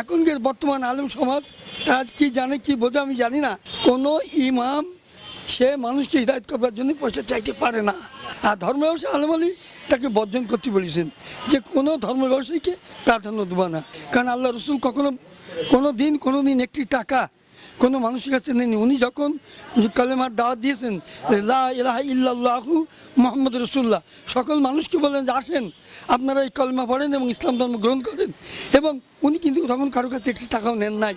এখনকার বর্তমান আলেম সমাজ তারা কি জানে কি বোঝে আমি জানি না। কোনো ইমাম সে মানুষকে হিদায়ত করবার জন্য পয়সা চাইতে পারে না। আর ধর্ম ব্যবসায়ী আলেম আলী তাকে বর্জন করতে বলেছেন যে কোনো ধর্ম ব্যবসায়ীকে প্রাধান্য দেবো না, কারণ আল্লাহ রসুল কোনো দিন একটি টাকা কোনো মানুষের কাছে নেয়নি। উনি যখন কালেমার দাওয়াত দিয়েছেন লা ইলাহা ইল্লাল্লাহু মুহাম্মদ রাসূলুল্লাহ, সকল মানুষকে বলেন যে আসেন আপনারা এই কলেমা পড়েন এবং ইসলাম ধর্ম গ্রহণ করেন, এবং উনি কিন্তু তখন কারো কাছে একটি টাকাও নেন নাই,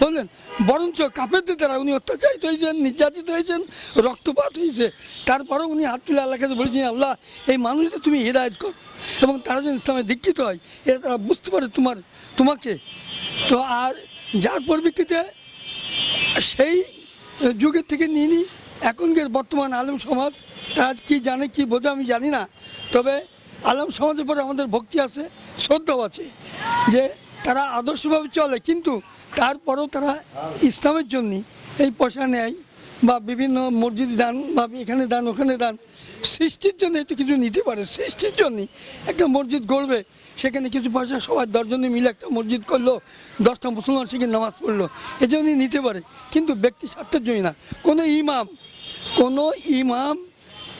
বললেন। বরঞ্চ কাফেরদের দ্বারা উনি অত্যাচারিত হয়েছেন, নির্যাতিত হয়েছেন, রক্তপাত হয়েছে, তারপরেও উনি হাত তুলে আল্লাহর কাছে বলেছেন আল্লাহ এই মানুষদের তুমি হিদায়ত কর এবং তারা যেন ইসলামে দীক্ষিত হয়, এটা তারা বুঝতে পারে তোমাকে। তো আর যার পরিপ্রেক্ষিতে সেই যুগের থেকে নিয়ে নিই এখনকার বর্তমান আলেম সমাজ তারা কি জানে কি বোঝে আমি জানি না। তবে আলেম সমাজের পরে আমাদের ভক্তি আছে, শ্রদ্ধাও আছে, যে তারা আদর্শভাবে চলে, কিন্তু তারপরেও তারা ইসলামের জন্য এই পয়সা নেয় বা বিভিন্ন মসজিদ দান বা এখানে দান ওখানে দান, সৃষ্টির জন্য একটু কিছু নিতে পারে। সৃষ্টির জন্যই একটা মসজিদ গড়বে, সেখানে কিছু পয়সা সবাই 10 জনে মিলে একটা মসজিদ করলো, 10টা মুসলমান সেখানে নামাজ পড়লো, এই জন্যই নিতে পারে, কিন্তু ব্যক্তি স্বার্থের জন্য না। কোনো ইমাম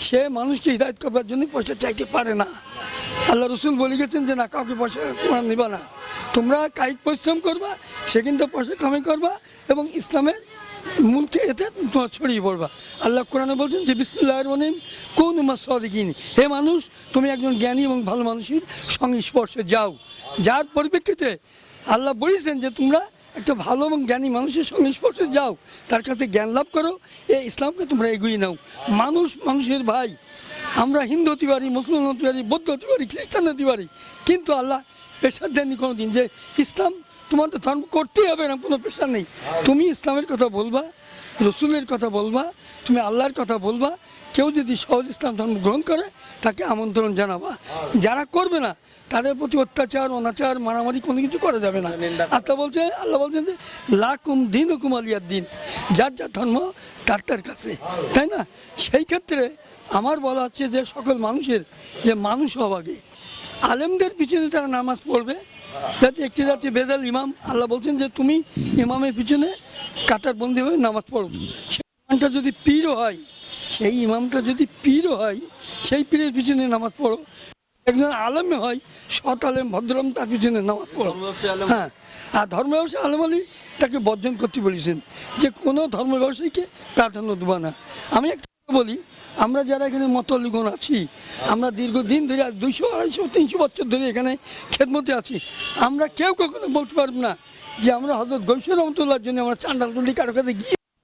সে মানুষকে হিদায়ত করবার জন্য পয়সা চাইতে পারে না। আল্লাহ রসুল বলে গেছেন যে না, কাউকে পয়সা তোমরা নিবা না, তোমরা কায়িক পরিশ্রম করবা, সেখান থেকে পয়সা কামাই করবা এবং ইসলামের মূলকে এতে তোমার ছড়িয়ে পড়বা। আল্লাহ কোরআনে বলছেন যে বিসমিল্লাহির রহমানির রহিম কোন সাদিকিন, হে মানুষ তুমি একজন জ্ঞানী এবং ভালো মানুষের সংস্পর্শে যাও। যার পরিপ্রেক্ষিতে আল্লাহ বলেছেন যে তোমরা একটা ভালো এবং জ্ঞানী মানুষের সংস্পর্শে যাও, তার কাছে জ্ঞান লাভ করো, এই ইসলামকে তোমরা এগিয়ে নাও। মানুষের ভাই, আমরা হিন্দু হতে পারি, মুসলমান হতে পারি, বৌদ্ধ হতে পারি, খ্রিস্টান হতে পারি, কিন্তু আল্লাহ পেশার দেননি কোনো দিন যে ইসলাম তোমাদের ধর্ম করতেই হবে না, কোনো পেশা নেই। তুমি ইসলামের কথা বলবা, রসুলের কথা বলবা, তুমি আল্লাহর কথা বলবা। কেউ যদি সহজ ইসলাম ধর্ম গ্রহণ করে তাকে আমন্ত্রণ জানাবা, যারা করবে না তাদের প্রতি অত্যাচার অনাচার মারামারি কোনো কিছু করা যাবে না। আল্লাহ বলছেন যে লাকুম দিন হুকুম আলিয়ার দিন, যার যার ধর্ম তার কাছে, তাই না? সেই ক্ষেত্রে আমার বলা হচ্ছে যে সকল মানুষের যে মানুষ হওয়াকে আলেমদের পিছনে তারা নামাজ পড়বে, যাতে একটি জাতি বেজাল ইমাম, আল্লাহ বলছেন যে তুমি ইমামের পিছনে কাতার বন্দি হয়ে নামাজ পড়ো। সেই ইমামটা যদি পীরও হয়, সেই পীরের পিছনে নামাজ পড়ো। একজন আলেমে হয়, সৎ আলেম ভদ্রম, তার পিছনে নামাজ পড়ো। হ্যাঁ, আর ধর্ম ব্যবসায়ী আলেম আলী তাকে বর্জন করতে বলেছেন যে কোনো ধর্ম ব্যবসায়ীকে প্রাধান্য দেবো না। আমি একটা বলি, আমরা যারা এখানে মতলিগণ আছি, আমরা দীর্ঘদিন ধরে 200, 250, 300 বছর ধরে এখানে খেদমতে আছি, আমরা কেউ কখনো বলতে পারব না যে আমরা হযরত গৌস রহমতুল্লাহর জন্য আমরা চাঁদাল তুলি কারো কাছে গিয়ে